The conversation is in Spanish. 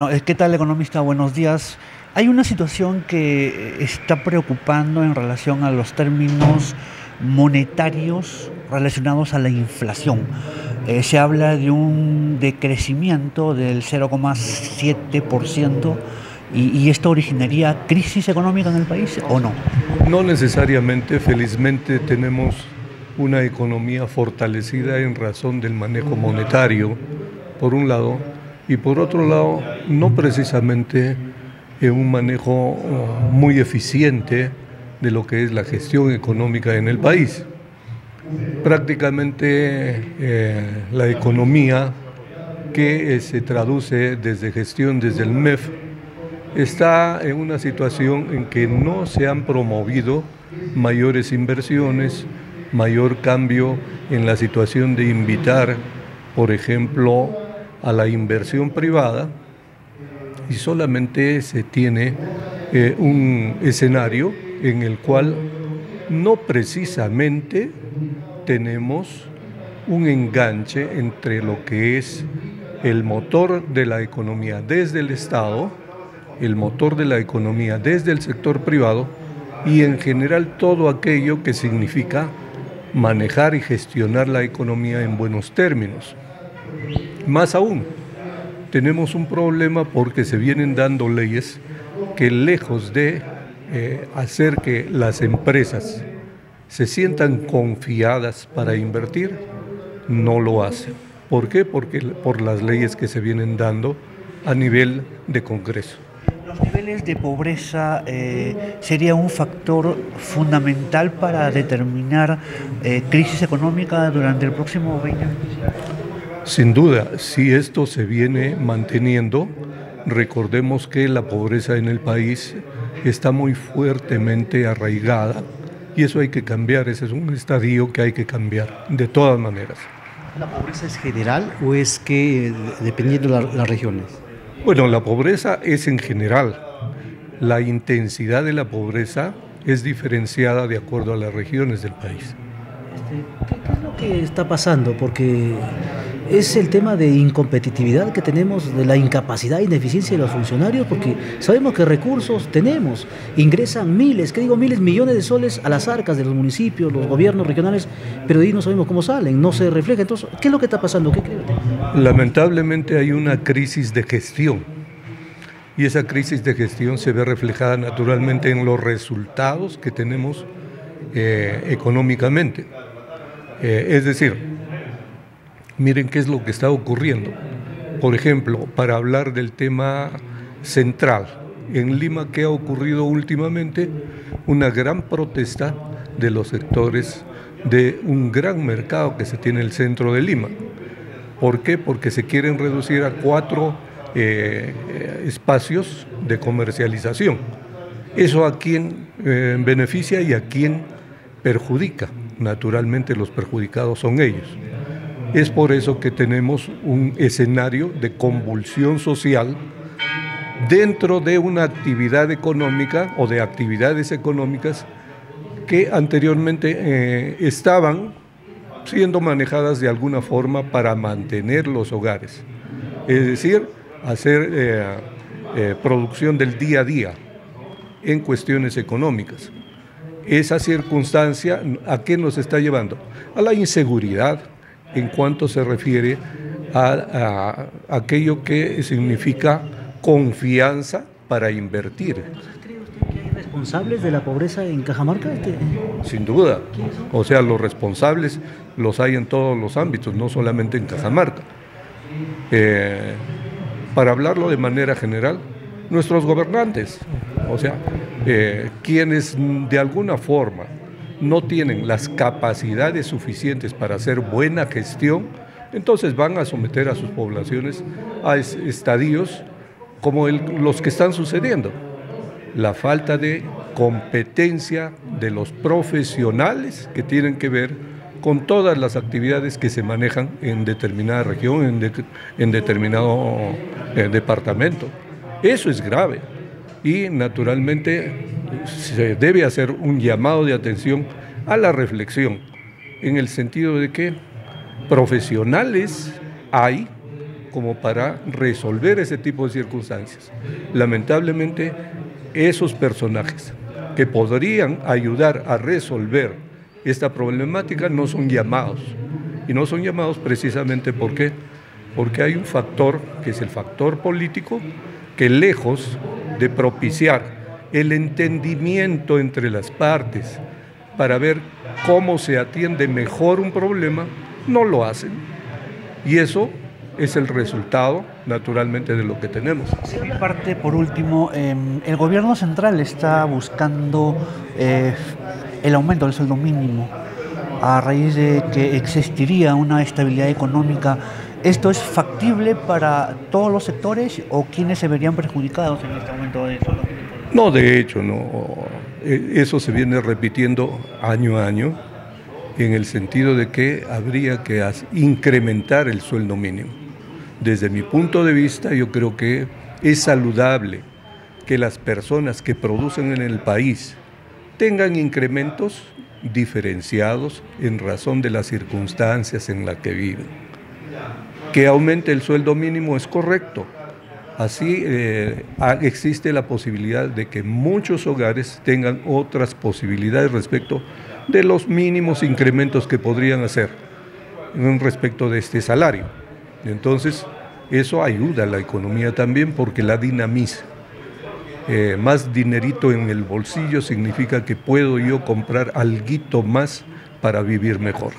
No, ¿qué tal, economista? Buenos días. Hay una situación que está preocupando en relación a los términos monetarios relacionados a la inflación. Se habla de un decrecimiento del 0,7% y esto originaría crisis económica en el país, ¿o no? No necesariamente, felizmente tenemos una economía fortalecida en razón del manejo monetario, por un lado, y por otro lado, no precisamente en un manejo muy eficiente de lo que es la gestión económica en el país. Prácticamente la economía que se traduce desde gestión, desde el MEF, está en una situación en que no se han promovido mayores inversiones, mayor cambio en la situación de invitar, por ejemplo, a la inversión privada, y solamente se tiene un escenario en el cual no precisamente tenemos un enganche entre lo que es el motor de la economía desde el Estado, el motor de la economía desde el sector privado y en general todo aquello que significa manejar y gestionar la economía en buenos términos. Más aún, tenemos un problema porque se vienen dando leyes que lejos de hacer que las empresas se sientan confiadas para invertir, no lo hacen. ¿Por qué? Porque por las leyes que se vienen dando a nivel de Congreso. Los niveles de pobreza sería un factor fundamental para determinar crisis económica durante el próximo 2025. Sin duda, si esto se viene manteniendo, recordemos que la pobreza en el país está muy fuertemente arraigada y eso hay que cambiar, ese es un estadio que hay que cambiar, de todas maneras. ¿La pobreza es general o es que dependiendo de las regiones? Bueno, la pobreza es en general. La intensidad de la pobreza es diferenciada de acuerdo a las regiones del país. ¿Qué es lo que está pasando? Porque es el tema de incompetitividad que tenemos, de la incapacidad e ineficiencia de los funcionarios, porque sabemos que recursos tenemos, ingresan miles, ¿qué digo? Miles, millones de soles a las arcas de los municipios, los gobiernos regionales, pero ahí no sabemos cómo salen, no se refleja. Entonces, ¿qué es lo que está pasando? ¿Qué cree usted? Lamentablemente hay una crisis de gestión y esa crisis de gestión se ve reflejada naturalmente en los resultados que tenemos económicamente. Es decir, miren qué es lo que está ocurriendo. Por ejemplo, para hablar del tema central, en Lima, ¿qué ha ocurrido últimamente? Una gran protesta de los sectores de un gran mercado que se tiene en el centro de Lima. ¿Por qué? Porque se quieren reducir a 4 espacios de comercialización. ¿Eso a quién beneficia y a quién perjudica? Naturalmente los perjudicados son ellos. Es por eso que tenemos un escenario de convulsión social dentro de una actividad económica o de actividades económicas que anteriormente estaban siendo manejadas de alguna forma para mantener los hogares. Es decir, hacer producción del día a día en cuestiones económicas. Esa circunstancia, ¿a qué nos está llevando? A la inseguridad en cuanto se refiere a aquello que significa confianza para invertir. ¿Cree usted que hay responsables de la pobreza en Cajamarca? Sin duda, o sea, los responsables los hay en todos los ámbitos, no solamente en Cajamarca. Para hablarlo de manera general, nuestros gobernantes, o sea, quienes de alguna forma no tienen las capacidades suficientes para hacer buena gestión, entonces van a someter a sus poblaciones a estadios como los que están sucediendo. La falta de competencia de los profesionales que tienen que ver con todas las actividades que se manejan en determinada región, en determinado departamento. Eso es grave y naturalmente se debe hacer un llamado de atención a la reflexión, en el sentido de que profesionales hay, como para resolver ese tipo de circunstancias. Lamentablemente, esos personajes que podrían ayudar a resolver esta problemática no son llamados. Y no son llamados precisamente porque hay un factor, que es el factor político, que lejos de propiciar el entendimiento entre las partes para ver cómo se atiende mejor un problema, no lo hacen. Y eso es el resultado, naturalmente, de lo que tenemos. De mi parte, por último, el gobierno central está buscando el aumento del sueldo mínimo a raíz de que existiría una estabilidad económica. ¿Esto es factible para todos los sectores o quiénes se verían perjudicados en este aumento del sueldo mínimo? No, de hecho, no. Eso se viene repitiendo año a año, en el sentido de que habría que incrementar el sueldo mínimo. Desde mi punto de vista, yo creo que es saludable que las personas que producen en el país tengan incrementos diferenciados en razón de las circunstancias en las que viven. Que aumente el sueldo mínimo es correcto. Así existe la posibilidad de que muchos hogares tengan otras posibilidades respecto de los mínimos incrementos que podrían hacer respecto de este salario. Entonces, eso ayuda a la economía también porque la dinamiza. Más dinerito en el bolsillo significa que puedo yo comprar alguito más para vivir mejor.